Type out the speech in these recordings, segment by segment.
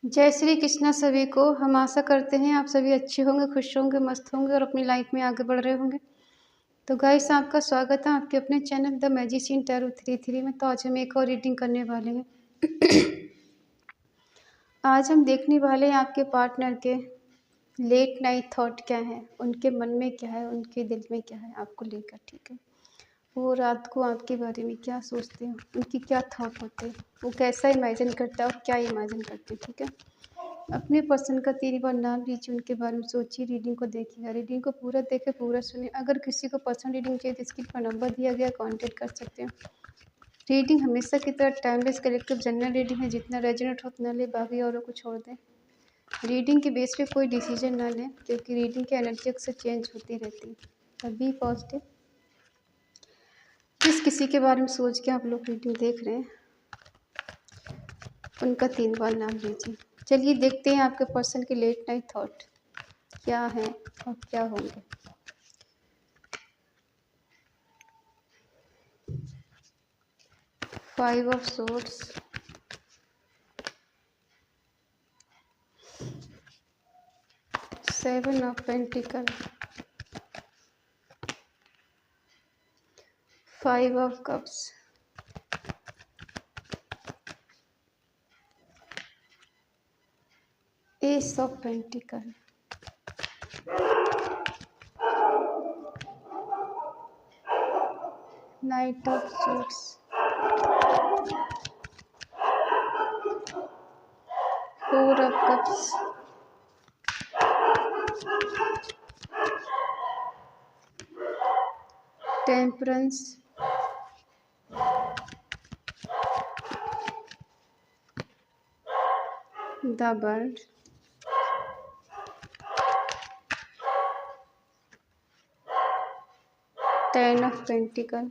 जय श्री कृष्णा सभी को। हम आशा करते हैं आप सभी अच्छे होंगे, खुश होंगे, मस्त होंगे और अपनी लाइफ में आगे बढ़ रहे होंगे। तो गाइस, आपका स्वागत है आपके अपने चैनल द मैजिशियन टैरो 33 में। तो आज हम एक और रीडिंग करने वाले हैं। आज हम देखने वाले हैं आपके पार्टनर के लेट नाइट थॉट क्या है, उनके मन में क्या है, उनके दिल में क्या है आपको लेकर। ठीक है, वो रात को आपके बारे में क्या सोचते हैं, उनकी क्या थॉट होते हैं, वो कैसा इमेजिन करता है और क्या इमेजिन करते हैं। ठीक है, अपने पसंद का 3 बार नाम लीजिए, उनके बारे में सोचिए, रीडिंग को देखिएगा। रीडिंग को पूरा देखें, पूरा सुनिए। अगर किसी को पर्सनल रीडिंग चाहिए तो स्क्रीन पर नंबर दिया गया, कांटेक्ट कर सकते हैं। रीडिंग हमेशा की तरह time based collective general reading है, जितना रेजोनेट हो उतना ले, बाकी औरों को छोड़ दें। रीडिंग के बेस पे कोई डिसीजन ना लें, क्योंकि रीडिंग की एनर्जी अक्सर चेंज होती रहती है। Be positive. किसी के बारे में सोच के आप लोग रीडिंग देख रहे हैं, उनका 3 बार नाम लीजिए। चलिए देखते हैं आपके पर्सन के लेट नाइट थॉट क्या है और क्या होंगे। Five of swords, seven of pentacle, five of cups, S of pentacle, night of swords, four of cups, temperance, the bird, ten of pentacle,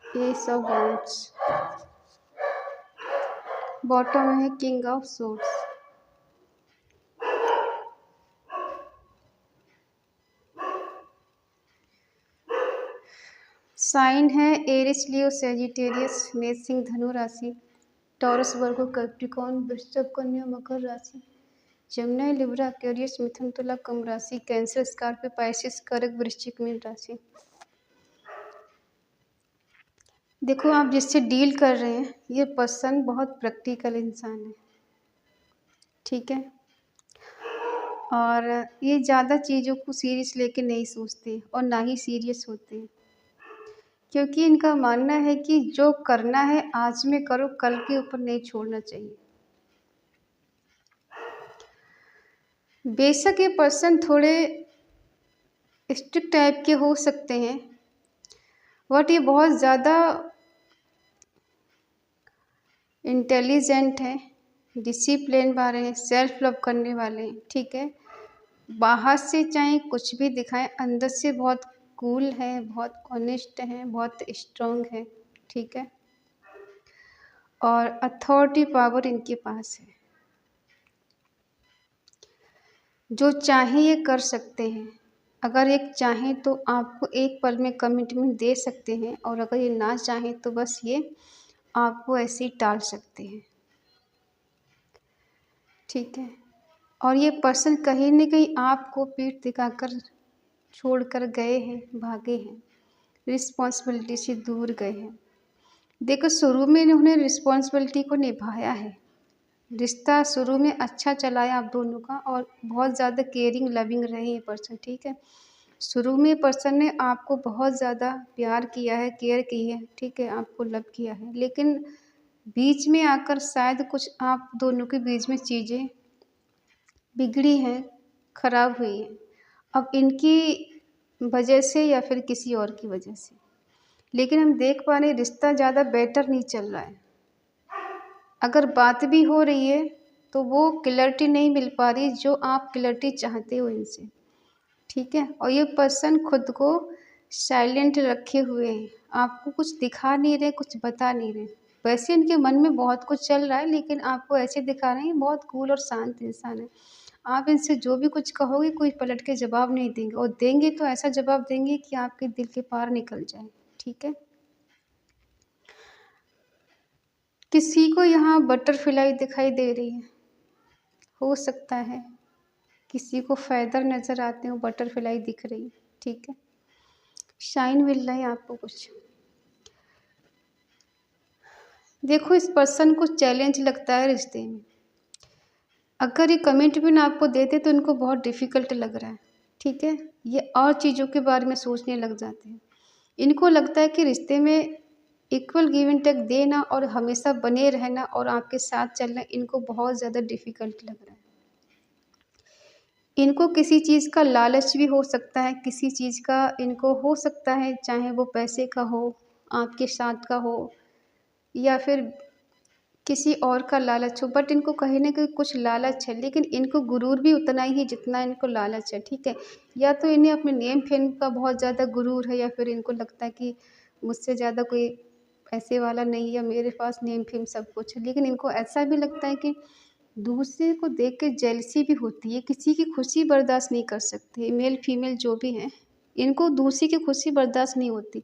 S of wands, bottom में है king of swords. Sign है Eris, लियो, Sagittarius, मेष, सिंह, धनु राशि, taurus, वर्गो, Capricorn, वृश्चिक, कन्या, मकर राशि, Jamuna, Libra, Aquarius, मिथुन, तुला, कुंभ राशि, कैंसर, स्कॉर्पियो, पाइसिस, कर्क, वृश्चिक, मीन राशि। देखो, आप जिससे डील कर रहे हैं ये पर्सन बहुत प्रैक्टिकल इंसान है। ठीक है, और ये ज़्यादा चीज़ों को सीरियस लेके नहीं सोचते और ना ही सीरियस होते, क्योंकि इनका मानना है कि जो करना है आज में करो, कल के ऊपर नहीं छोड़ना चाहिए। बेशक ये पर्सन थोड़े स्ट्रिक्ट टाइप के हो सकते हैं, बट ये बहुत ज़्यादा इंटेलिजेंट है, डिसिप्लिन वाले हैं, सेल्फ लव करने वाले हैं। ठीक है, बाहर से चाहे कुछ भी दिखाएं, अंदर से बहुत कूल है, बहुत ऑनेस्ट है, बहुत स्ट्रांग है। ठीक है, और अथॉरिटी पावर इनके पास है, जो चाहे ये कर सकते हैं। अगर एक चाहें तो आपको एक पल में कमिटमेंट दे सकते हैं, और अगर ये ना चाहें तो बस ये आपको ऐसे ही टाल सकते हैं। ठीक है, और ये पर्सन कहीं न कहीं आपको पीठ दिखाकर छोड़कर गए हैं, भागे हैं, रिस्पॉन्सिबिलिटी से दूर गए हैं। देखो, शुरू में इन्होंने रिस्पॉन्सिबिलिटी को निभाया है, रिश्ता शुरू में अच्छा चला है आप दोनों का, और बहुत ज़्यादा केयरिंग लविंग रहे ये पर्सन। ठीक है, शुरू में पर्सन ने आपको बहुत ज़्यादा प्यार किया है, केयर की है। ठीक है, आपको लव किया है, लेकिन बीच में आकर शायद कुछ आप दोनों के बीच में चीज़ें बिगड़ी हैं, खराब हुई हैं। अब इनकी वजह से या फिर किसी और की वजह से, लेकिन हम देख पा रहे हैं रिश्ता ज़्यादा बेटर नहीं चल रहा है। अगर बात भी हो रही है तो वो क्लैरिटी नहीं मिल पा रही जो आप क्लैरिटी चाहते हो इनसे। ठीक है, और ये पर्सन खुद को साइलेंट रखे हुए हैं, आपको कुछ दिखा नहीं रहे, कुछ बता नहीं रहे। वैसे इनके मन में बहुत कुछ चल रहा है, लेकिन आपको ऐसे दिखा रहे हैं बहुत कूल और शांत इंसान है। आप इनसे जो भी कुछ कहोगे कोई पलट के जवाब नहीं देंगे, और देंगे तो ऐसा जवाब देंगे कि आपके दिल के पार निकल जाए। ठीक है, किसी को यहाँ बटरफ्लाई दिखाई दे रही है, हो सकता है किसी को फेदर नज़र आते हो, बटरफ्लाई दिख रही है, ठीक है। शाइन मिल रहा है आपको कुछ। देखो इस पर्सन को चैलेंज लगता है रिश्ते में। अगर ये कमिटमेंट आपको देते तो इनको बहुत डिफ़िकल्ट लग रहा है, ठीक है। ये और चीज़ों के बारे में सोचने लग जाते हैं। इनको लगता है कि रिश्ते में इक्वल गिव एंड टेक देना और हमेशा बने रहना और आपके साथ चलना इनको बहुत ज़्यादा डिफ़िकल्ट लग रहा है। इनको किसी चीज़ का लालच भी हो सकता है, किसी चीज़ का इनको हो सकता है, चाहे वो पैसे का हो, आपके साथ का हो या फिर किसी और का लालच हो, बट इनको कहीं न कहीं कुछ लालच है, लेकिन इनको गुरूर भी उतना ही जितना इनको लालच है, ठीक है। या तो इन्हें अपने नेम फेम का बहुत ज़्यादा गुरूर है या फिर इनको लगता है कि मुझसे ज़्यादा कोई पैसे वाला नहीं है, मेरे पास नेम फेम सब कुछ है। लेकिन इनको ऐसा भी लगता है कि दूसरे को देख के जेलसी भी होती है, किसी की खुशी बर्दाश्त नहीं कर सकते, मेल फीमेल जो भी हैं, इनको दूसरे की खुशी बर्दाश्त नहीं होती।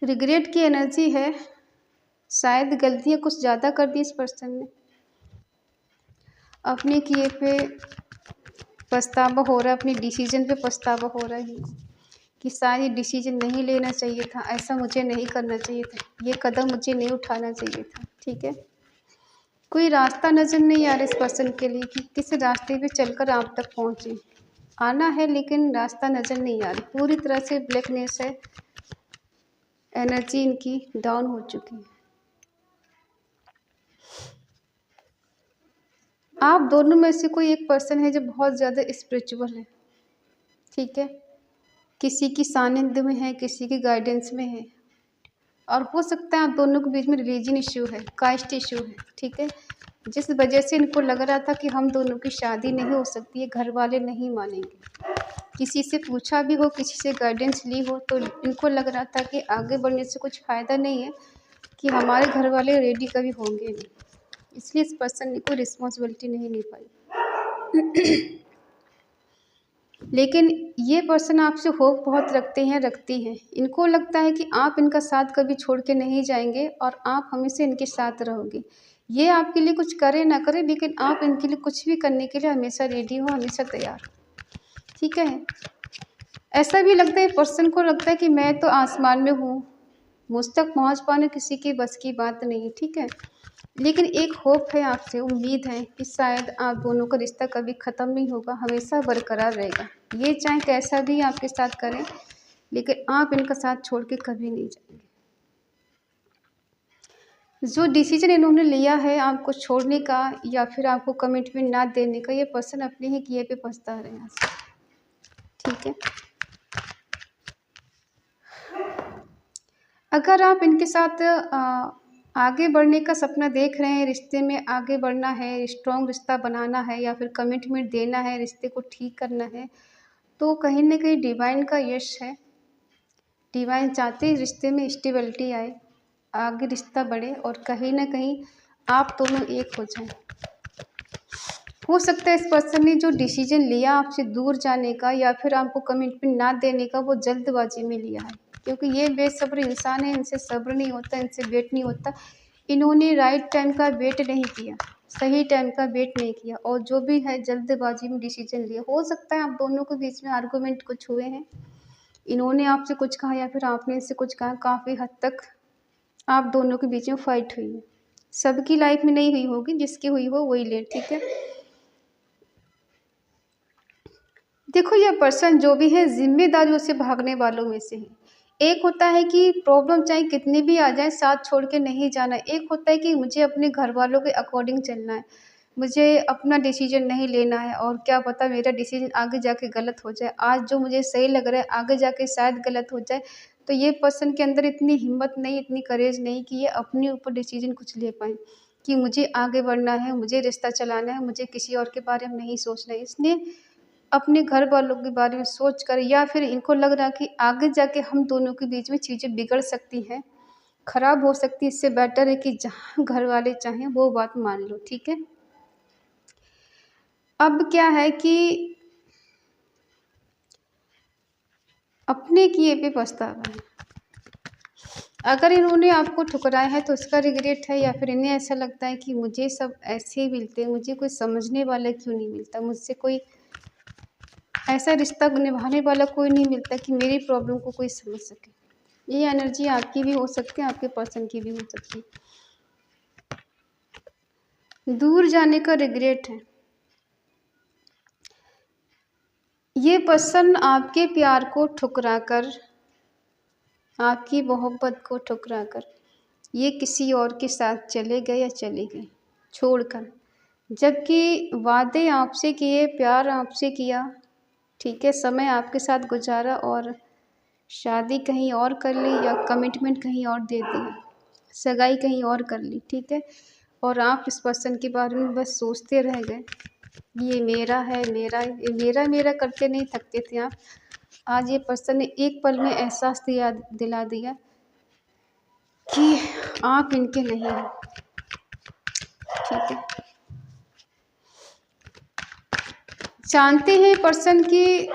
रिग्रेट की एनर्जी है, शायद गलतियाँ कुछ ज़्यादा कर दी इस पर्सन ने। अपने किए पे पछतावा हो रहा है, अपने डिसीजन पे पछतावा हो रहा है इनको कि शायद ये डिसीजन नहीं लेना चाहिए था, ऐसा मुझे नहीं करना चाहिए था, ये कदम मुझे नहीं उठाना चाहिए था, ठीक है। कोई रास्ता नज़र नहीं आ रहा इस पर्सन के लिए कि किस रास्ते पे चलकर आप तक पहुँचे। आना है लेकिन रास्ता नज़र नहीं आ रहा, पूरी तरह से ब्लैकनेस है, एनर्जी इनकी डाउन हो चुकी है। आप दोनों में से कोई एक पर्सन है जो बहुत ज़्यादा स्पिरिचुअल है, ठीक है। किसी की सानिध्य में है, किसी की गाइडेंस में है और हो सकता है आप दोनों के बीच में रिलीजन इश्यू है, कास्ट इश्यू है, ठीक है। जिस वजह से इनको लग रहा था कि हम दोनों की शादी नहीं हो सकती है, घर वाले नहीं मानेंगे। किसी से पूछा भी हो, किसी से गाइडेंस ली हो तो इनको लग रहा था कि आगे बढ़ने से कुछ फ़ायदा नहीं है, कि हमारे घर वाले रेडी कभी होंगे नहीं। इसलिए इस पर्सन ने कोई रिस्पॉन्सिबिलिटी नहीं ले पाई। लेकिन ये पर्सन आपसे होप बहुत रखते हैं, रखती हैं। इनको लगता है कि आप इनका साथ कभी छोड़ के नहीं जाएँगे और आप हमेशा इनके साथ रहोगे। ये आपके लिए कुछ करें ना करें, लेकिन आप इनके लिए कुछ भी करने के लिए हमेशा रेडी हो, हमेशा तैयार हो, ठीक है। ऐसा भी लगता है पर्सन को लगता है कि मैं तो आसमान में हूँ, मुझ तक पहुँच पाना किसी के बस की बात नहीं, ठीक है। लेकिन एक होप है आपसे, उम्मीद है कि शायद आप दोनों का रिश्ता कभी ख़त्म नहीं होगा, हमेशा बरकरार रहेगा। ये चाहे कैसा भी आपके साथ करें, लेकिन आप इनका साथ छोड़ के कभी नहीं जाएंगे। जो डिसीजन इन्होंने लिया है आपको छोड़ने का या फिर आपको कमिटमेंट ना देने का, ये पर्सन अपने ही किए पे पछता रहे हैं, ठीक है। अगर आप इनके साथ आगे बढ़ने का सपना देख रहे हैं, रिश्ते में आगे बढ़ना है, स्ट्रॉन्ग रिश्ता बनाना है या फिर कमिटमेंट देना है, रिश्ते को ठीक करना है, तो कहीं न कहीं डिवाइन का यश है। डिवाइन चाहते हैं रिश्ते में स्टेबिलिटी आए, आगे रिश्ता बढ़े और कहीं न कहीं आप दोनों एक हो जाएँ। हो सकता है इस पर्सन ने जो डिसीजन लिया आपसे दूर जाने का या फिर आपको कमिटमेंट ना देने का, वो जल्दबाजी में लिया है, क्योंकि ये बेसब्र इंसान है, इनसे सब्र नहीं होता, इनसे वेट नहीं होता। इन्होंने राइट टाइम का वेट नहीं किया, सही टाइम का वेट नहीं किया और जो भी है जल्दबाजी में डिसीजन लिया। हो सकता है आप दोनों के बीच में आर्गूमेंट कुछ हुए हैं, इन्होंने आपसे कुछ कहा या फिर आपने इनसे कुछ कहा, काफ़ी हद तक आप दोनों के बीच में फाइट हुई है। सबकी लाइफ में नहीं हुई होगी, जिसकी हुई हो वही ले, ठीक है। देखो ये पर्सन जो भी है ज़िम्मेदारियों से भागने वालों में से है। एक होता है कि प्रॉब्लम चाहे कितनी भी आ जाए साथ छोड़ के नहीं जाना। एक होता है कि मुझे अपने घर वालों के अकॉर्डिंग चलना है। मुझे अपना डिसीज़न नहीं लेना है और क्या पता मेरा डिसीज़न आगे जाके गलत हो जाए। आज जो मुझे सही लग रहा है आगे जाके शायद गलत हो जाए। तो ये पर्सन के अंदर इतनी हिम्मत नहीं, इतनी करेज नहीं कि ये अपने ऊपर डिसीज़न कुछ ले पाएँ, कि मुझे आगे बढ़ना है, मुझे रिश्ता चलाना है, मुझे किसी और के बारे में नहीं सोचना है। इसलिए अपने घर वालों के बारे में सोच कर या फिर इनको लग रहा कि आगे जाके हम दोनों के बीच में चीज़ें बिगड़ सकती हैं, खराब हो सकती है, इससे बेटर है कि जहाँ घर वाले चाहें वो बात मान लो, ठीक है। अब क्या है कि अपने किए पे पछतावा है। अगर इन्होंने आपको ठुकराया है तो उसका रिग्रेट है, या फिर इन्हें ऐसा लगता है कि मुझे सब ऐसे ही मिलते हैं, मुझे कोई समझने वाला क्यों नहीं मिलता, मुझसे कोई ऐसा रिश्ता निभाने वाला कोई नहीं मिलता कि मेरी प्रॉब्लम को कोई समझ सके। ये एनर्जी आपकी भी हो सकती है, आपके पर्सन की भी हो सकती है। दूर जाने का रिग्रेट है। ये पर्सन आपके प्यार को ठुकरा कर, आपकी मोहब्बत को ठुकरा कर ये किसी और के साथ चले गए या चली गई छोड़कर, जबकि वादे आपसे किए, प्यार आपसे किया, ठीक है, समय आपके साथ गुजारा और शादी कहीं और कर ली या कमिटमेंट कहीं और दे दिया, सगाई कहीं और कर ली, ठीक है, और आप इस पर्सन के बारे में बस सोचते रह गए, ये मेरा है, मेरा, ये मेरा मेरा करते नहीं थकते थे आप। आज ये पर्सन ने एक पल में एहसास दिला दिया कि आप इनके नहीं हैं, ठीक है। जानते हैं पर्सन कि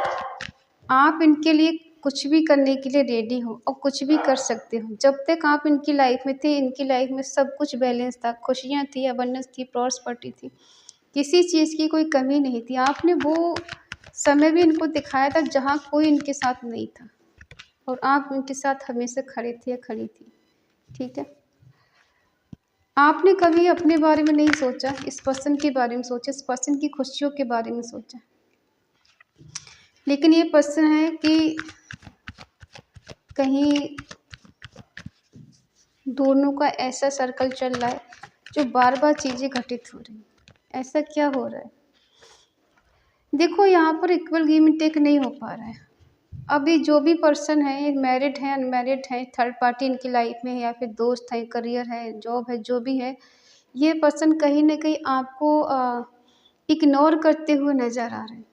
आप इनके लिए कुछ भी करने के लिए रेडी हो और कुछ भी कर सकते हो। जब तक आप इनकी लाइफ में थे, इनकी लाइफ में सब कुछ बैलेंस था, खुशियाँ थी, अबंडेंस थी, प्रॉस्पेरिटी थी, किसी चीज़ की कोई कमी नहीं थी। आपने वो समय भी इनको दिखाया था जहाँ कोई इनके साथ नहीं था, और आप इनके साथ हमेशा खड़े थे या खड़ी थी, ठीक है। आपने कभी अपने बारे में नहीं सोचा, इस पर्सन के बारे में सोचा, इस पर्सन की खुशियों के बारे में सोचा, लेकिन ये पर्सन है कि कहीं दोनों का ऐसा सर्कल चल रहा है जो बार बार चीज़ें घटित हो रही हैं। ऐसा क्या हो रहा है? देखो, यहाँ पर इक्वल गिव एंड टेक नहीं हो पा रहा है। अभी जो भी पर्सन है, मैरिड है, अनमैरिड है, थर्ड पार्टी इनकी लाइफ में है, या फिर दोस्त है, करियर है, जॉब है, जो भी है, ये पर्सन कहीं ना कहीं आपको इग्नोर करते हुए नज़र आ रहे हैं।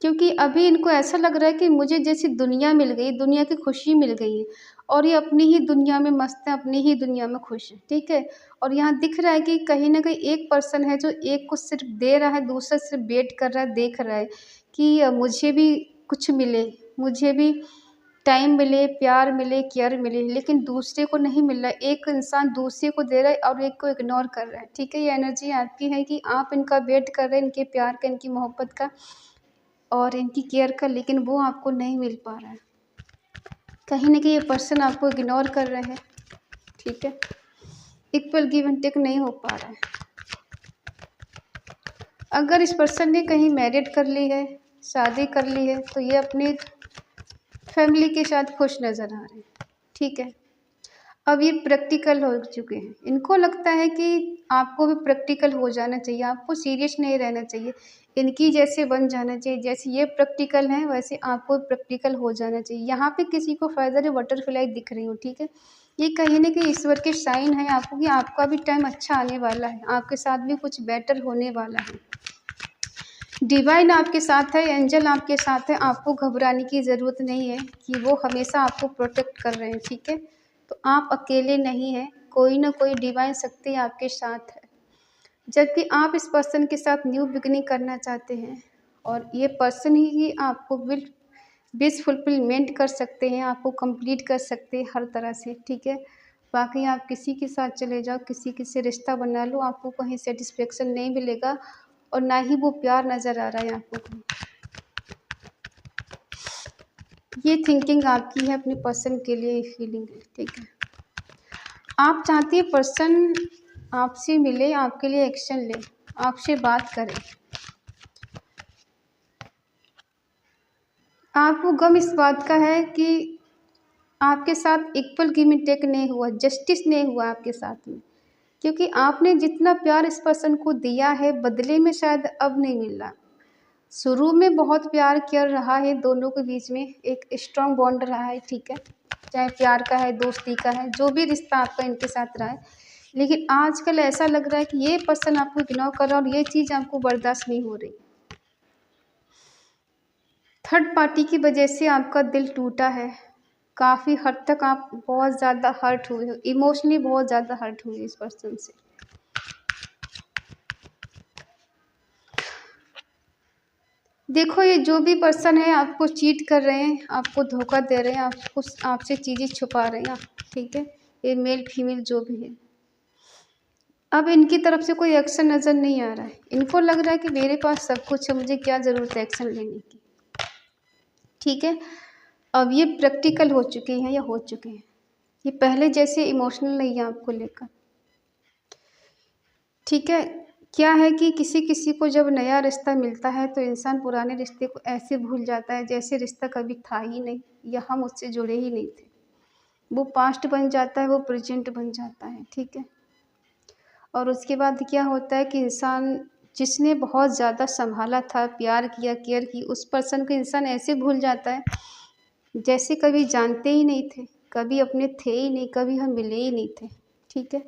क्योंकि अभी इनको ऐसा लग रहा है कि मुझे जैसी दुनिया मिल गई, दुनिया की खुशी मिल गई है, और ये अपनी ही दुनिया में मस्त है, अपनी ही दुनिया में खुश है, ठीक है। और यहाँ दिख रहा है कि कहीं ना कहीं एक पर्सन है जो एक को सिर्फ दे रहा है, दूसरा सिर्फ वेट कर रहा है, देख रहा है कि मुझे भी कुछ मिले, मुझे भी टाइम मिले, प्यार मिले, केयर मिले, लेकिन दूसरे को नहीं मिल रहा है। एक इंसान दूसरे को दे रहा है और एक को इग्नोर कर रहा है, ठीक है। ये एनर्जी आपकी है कि आप इनका वेट कर रहे हैं, इनके प्यार का, इनकी मोहब्बत का और इनकी केयर का, लेकिन वो आपको नहीं मिल पा रहा है। कहीं ना कहीं ये पर्सन आपको इग्नोर कर रहे हैं, ठीक है। इक्वल गिव एंड टेक नहीं हो पा रहा है। अगर इस पर्सन ने कहीं मैरिड कर ली है, शादी कर ली है, तो ये अपनी फैमिली के साथ खुश नज़र आ रहे हैं, ठीक है। अब ये प्रैक्टिकल हो चुके हैं। इनको लगता है कि आपको भी प्रैक्टिकल हो जाना चाहिए, आपको सीरियस नहीं रहना चाहिए, इनकी जैसे बन जाना चाहिए। जैसे ये प्रैक्टिकल हैं वैसे आपको प्रैक्टिकल हो जाना चाहिए। यहाँ पे किसी को फ़ायदा बटरफ्लाई दिख रही हो, ठीक है। ये कहीं ना कहीं ईश्वर के साइन है आपको कि आपका भी टाइम अच्छा आने वाला है, आपके साथ भी कुछ बेटर होने वाला है। डिवाइन आपके साथ है, एंजल आपके साथ है, आपको घबराने की ज़रूरत नहीं है कि वो हमेशा आपको प्रोटेक्ट कर रहे हैं, ठीक है। तो आप अकेले नहीं हैं, कोई ना कोई डिवाइन शक्ति आपके साथ है। जबकि आप इस पर्सन के साथ न्यू बिगिनिंग करना चाहते हैं, और ये पर्सन ही आपको विश फुलफिलमेंट कर सकते हैं, आपको कंप्लीट कर सकते हैं हर तरह से, ठीक है। बाकी आप किसी के साथ चले जाओ, किसी से रिश्ता बना लो, आपको कहीं सेटिस्फेक्शन नहीं मिलेगा और ना ही वो प्यार नज़र आ रहा है आपको कहीं। ये थिंकिंग आपकी है अपने पर्सन के लिए, ये फीलिंग है, ठीक है। आप चाहती है पर्सन आपसे मिले, आपके लिए एक्शन ले, आपसे बात करे। आपको गम इस बात का है कि आपके साथ इक्वल गिव एंड टेक नहीं हुआ, जस्टिस नहीं हुआ आपके साथ में, क्योंकि आपने जितना प्यार इस पर्सन को दिया है बदले में शायद अब नहीं मिल रहा। शुरू में बहुत प्यार कर रहा है, दोनों के बीच में एक स्ट्रॉन्ग बॉन्ड रहा है, ठीक है, चाहे प्यार का है, दोस्ती का है, जो भी रिश्ता आपका इनके साथ रहा है। लेकिन आजकल ऐसा लग रहा है कि ये पर्सन आपको इग्नोर कर रहा है और ये चीज़ आपको बर्दाश्त नहीं हो रही। थर्ड पार्टी की वजह से आपका दिल टूटा है, काफ़ी हद तक आप बहुत ज़्यादा हर्ट हुए हो, इमोशनली बहुत ज़्यादा हर्ट हुए इस पर्सन से। देखो ये जो भी पर्सन है आपको चीट कर रहे हैं, आपको धोखा दे रहे हैं, आपको आपसे चीज़ें छुपा रहे हैं, ठीक है, ये मेल फीमेल जो भी है, अब इनकी तरफ से कोई एक्शन नज़र नहीं आ रहा है। इनको लग रहा है कि मेरे पास सब कुछ है, मुझे क्या ज़रूरत है एक्शन लेने की, ठीक है। अब ये प्रैक्टिकल हो चुके हैं या हो चुके हैं, ये पहले जैसे इमोशनल नहीं है आपको लेकर, ठीक है। क्या है कि किसी किसी को जब नया रिश्ता मिलता है तो इंसान पुराने रिश्ते को ऐसे भूल जाता है जैसे रिश्ता कभी था ही नहीं या हम उससे जुड़े ही नहीं थे। वो पास्ट बन जाता है, वो प्रेजेंट बन जाता है, ठीक है। और उसके बाद क्या होता है कि इंसान जिसने बहुत ज़्यादा संभाला था, प्यार किया, केयर की, उस पर्सन को इंसान ऐसे भूल जाता है जैसे कभी जानते ही नहीं थे, कभी अपने थे ही नहीं, कभी हम मिले ही नहीं थे, ठीक है।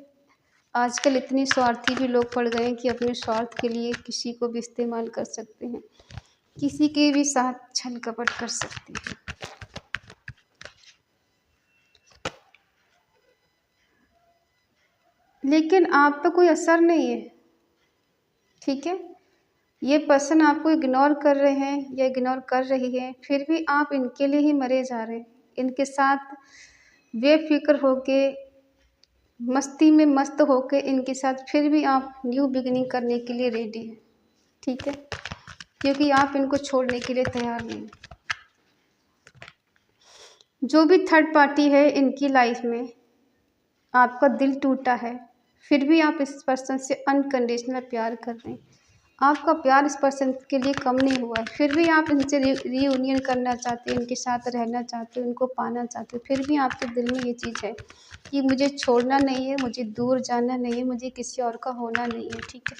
आजकल इतने स्वार्थी भी लोग पड़ गए हैं कि अपने स्वार्थ के लिए किसी को भी इस्तेमाल कर सकते हैं, किसी के भी साथ छल कपट कर सकते हैं। लेकिन आप पे कोई असर नहीं है, ठीक है। ये पर्सन आपको इग्नोर कर रहे हैं या इग्नोर कर रही है, फिर भी आप इनके लिए ही मरे जा रहे हैं, इनके साथ बेफिक्र होके, मस्ती में मस्त होके इनके साथ फिर भी आप न्यू बिगिनिंग करने के लिए रेडी हैं, ठीक है, क्योंकि आप इनको छोड़ने के लिए तैयार नहीं। जो भी थर्ड पार्टी है इनकी लाइफ में, आपका दिल टूटा है, फिर भी आप इस पर्सन से अनकंडीशनल प्यार कर रहे हैं, आपका प्यार इस पर्सन के लिए कम नहीं हुआ है, फिर भी आप इनसे रीयूनियन करना चाहते हैं, इनके साथ रहना चाहते हो, इनको पाना चाहते हो, फिर भी आपके दिल में ये चीज़ है कि मुझे छोड़ना नहीं है, मुझे दूर जाना नहीं है, मुझे किसी और का होना नहीं है, ठीक है।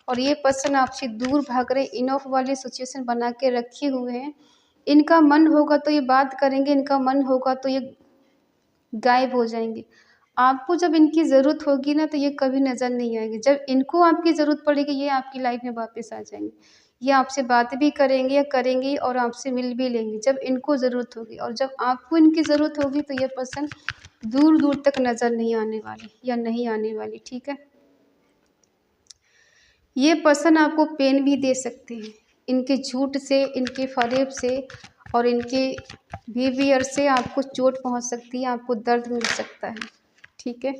और ये पर्सन आपसे दूर भाग रहे, इनऑफ वाली सिचुएशन बना के रखे हुए हैं। इनका मन होगा तो ये बात करेंगे, इनका मन होगा तो ये गायब हो जाएंगे। आपको जब इनकी ज़रूरत होगी ना तो ये कभी नज़र नहीं आएंगे, जब इनको आपकी ज़रूरत पड़ेगी ये आपकी लाइफ में वापस आ जाएंगे। ये आपसे बात भी करेंगे या करेंगी और आपसे मिल भी लेंगे जब इनको ज़रूरत होगी, और जब आपको इनकी ज़रूरत होगी तो ये पर्सन दूर दूर तक नज़र नहीं आने वाली या नहीं आने वाली, ठीक है। ये पर्सन आपको पेन भी दे सकते हैं, इनके झूठ से, इनके फरेब से और इनके बिहेवियर से आपको चोट पहुंच सकती है, आपको दर्द मिल सकता है, ठीक है।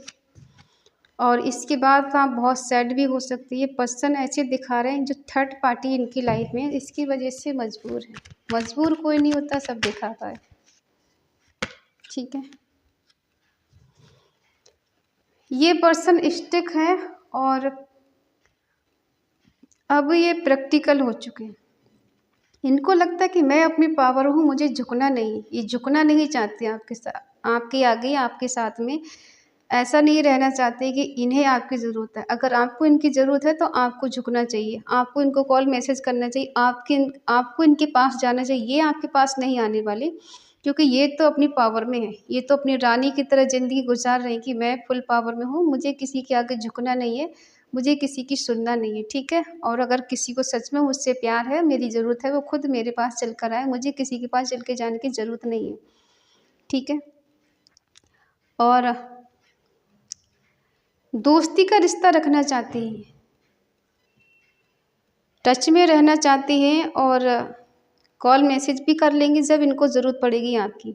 और इसके बाद आप बहुत सैड भी हो सकती है। पर्सन ऐसे दिखा रहे हैं जो थर्ड पार्टी इनकी लाइफ में, इसकी वजह से मजबूर है। मजबूर कोई नहीं होता, सब दिखाता है, ठीक है। ये पर्सन स्टिक है और अब ये प्रैक्टिकल हो चुके हैं। इनको लगता है कि मैं अपनी पावर हूँ, मुझे झुकना नहीं, ये झुकना नहीं चाहते आपके साथ, आपके आगे, आपके साथ में ऐसा नहीं रहना चाहते कि इन्हें आपकी ज़रूरत है। अगर आपको इनकी ज़रूरत है तो आपको झुकना चाहिए, आपको इनको कॉल मैसेज करना चाहिए, आपको इनके पास जाना चाहिए। ये आपके पास नहीं आने वाले, क्योंकि ये तो अपनी पावर में है, ये तो अपनी रानी की तरह ज़िंदगी गुजार रही कि मैं फुल पावर में हूँ, मुझे किसी के आगे झुकना नहीं है, मुझे किसी की सुनना नहीं है, ठीक है। और अगर किसी को सच में मुझसे प्यार है, मेरी ज़रूरत है, वो खुद मेरे पास चल कर आए, मुझे किसी के पास चल के जाने की ज़रूरत नहीं है, ठीक है। और दोस्ती का रिश्ता रखना चाहती हैं, टच में रहना चाहती हैं और कॉल मैसेज भी कर लेंगी जब इनको ज़रूरत पड़ेगी आपकी,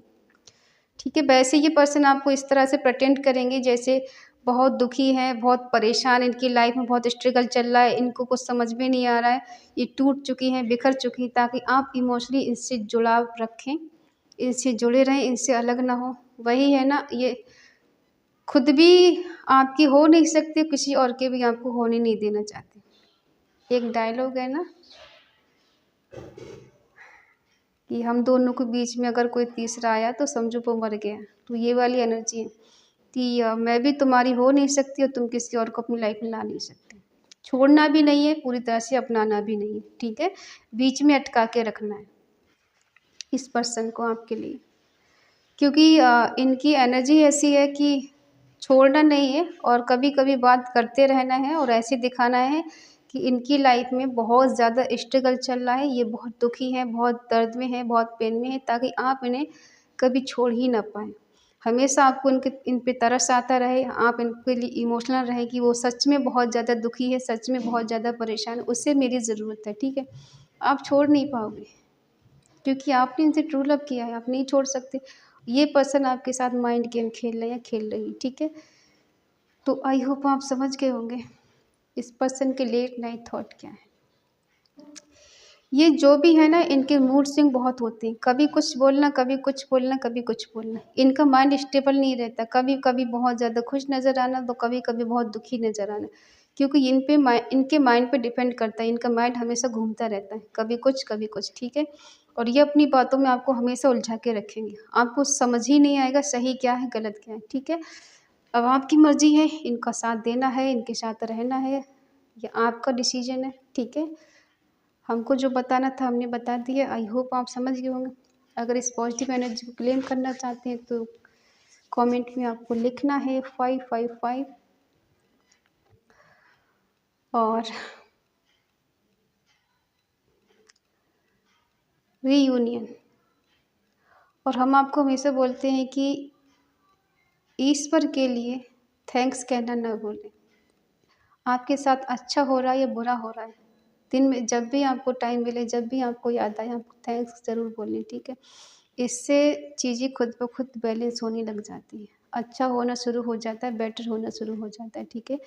ठीक है। वैसे ये पर्सन आपको इस तरह से प्रेटेंड करेंगे जैसे बहुत दुखी हैं, बहुत परेशान, इनकी लाइफ में बहुत स्ट्रगल चल रहा है, इनको कुछ समझ में नहीं आ रहा है, ये टूट चुकी हैं, बिखर चुकी हैं, ताकि आप इमोशनली इनसे जुड़ाव रखें, इनसे जुड़े रहें, इनसे अलग ना हो। वही है ना, ये खुद भी आपकी हो नहीं सकते, किसी और के भी आपको होने नहीं देना चाहते। एक डायलॉग है ना कि हम दोनों के बीच में अगर कोई तीसरा आया तो समझो वो मर गया, तो ये वाली एनर्जी है कि मैं भी तुम्हारी हो नहीं सकती और तुम किसी और को अपनी लाइफ में ला नहीं सकते। छोड़ना भी नहीं है, पूरी तरह से अपनाना भी नहीं है, ठीक है। बीच में अटका के रखना है इस पर्सन को आपके लिए, क्योंकि इनकी एनर्जी ऐसी है कि छोड़ना नहीं है और कभी कभी बात करते रहना है और ऐसे दिखाना है कि इनकी लाइफ में बहुत ज़्यादा स्ट्रगल चल रहा है, ये बहुत दुखी है, बहुत दर्द में है, बहुत पेन में है, ताकि आप इन्हें कभी छोड़ ही ना पाएँ। हमेशा आपको इन पे तरस आता रहे, आप इनके लिए इमोशनल रहें कि वो सच में बहुत ज़्यादा दुखी है, सच में बहुत ज़्यादा परेशान है, उससे मेरी ज़रूरत है, ठीक है। आप छोड़ नहीं पाओगे, क्योंकि आपने इनसे ट्रू लव किया है, आप नहीं छोड़ सकते। ये पर्सन आपके साथ माइंड गेम खेल रहा है या खेल रही है, ठीक है। तो आई होप आप समझ गए होंगे इस पर्सन के लेट नाइट थॉट क्या है। ये जो भी है ना, इनके मूड स्विंग बहुत होते हैं, कभी कुछ बोलना, कभी कुछ बोलना, कभी कुछ बोलना। इनका माइंड स्टेबल नहीं रहता, कभी कभी बहुत ज़्यादा खुश नज़र आना, तो कभी कभी बहुत दुखी नज़र आना, क्योंकि इनके माइंड पे डिपेंड करता है। इनका माइंड हमेशा घूमता रहता है, कभी कुछ, ठीक है। और ये अपनी बातों में आपको हमेशा उलझा के रखेंगे, आपको समझ ही नहीं आएगा सही क्या है गलत क्या है, ठीक है। अब आपकी मर्जी है, इनका साथ देना है, इनके साथ रहना है, ये आपका डिसीजन है, ठीक है। हमको जो बताना था हमने बता दिया। आई होप आप समझ गए होंगे। अगर इस पॉजिटिव एनर्जी को क्लेम करना चाहते हैं तो कमेंट में आपको लिखना है 555 और रीयूनियन। और हम आपको हमेशा बोलते हैं कि ईश्वर के लिए थैंक्स कहना न भूलें। आपके साथ अच्छा हो रहा है या बुरा हो रहा है, दिन में जब भी आपको टाइम मिले, जब भी आपको याद आए, आप थैंक्स ज़रूर बोलें, ठीक है। इससे चीज़ें खुद ब खुद बैलेंस होने लग जाती है, अच्छा होना शुरू हो जाता है, बेटर होना शुरू हो जाता है, ठीक है।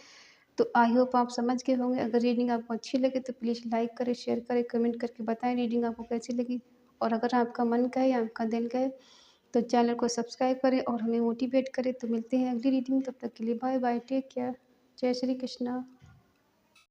तो आई होप आप समझ गए होंगे। अगर रीडिंग आपको अच्छी लगे तो प्लीज़ लाइक करें, शेयर करें, कमेंट करके बताएं रीडिंग आपको कैसी लगी। और अगर आपका मन कहे या आपका दिल कहे तो चैनल को सब्सक्राइब करें और हमें मोटिवेट करें। तो मिलते हैं अगली रीडिंग, तब तक के लिए बाय बाय, टेक केयर, जय श्री कृष्णा।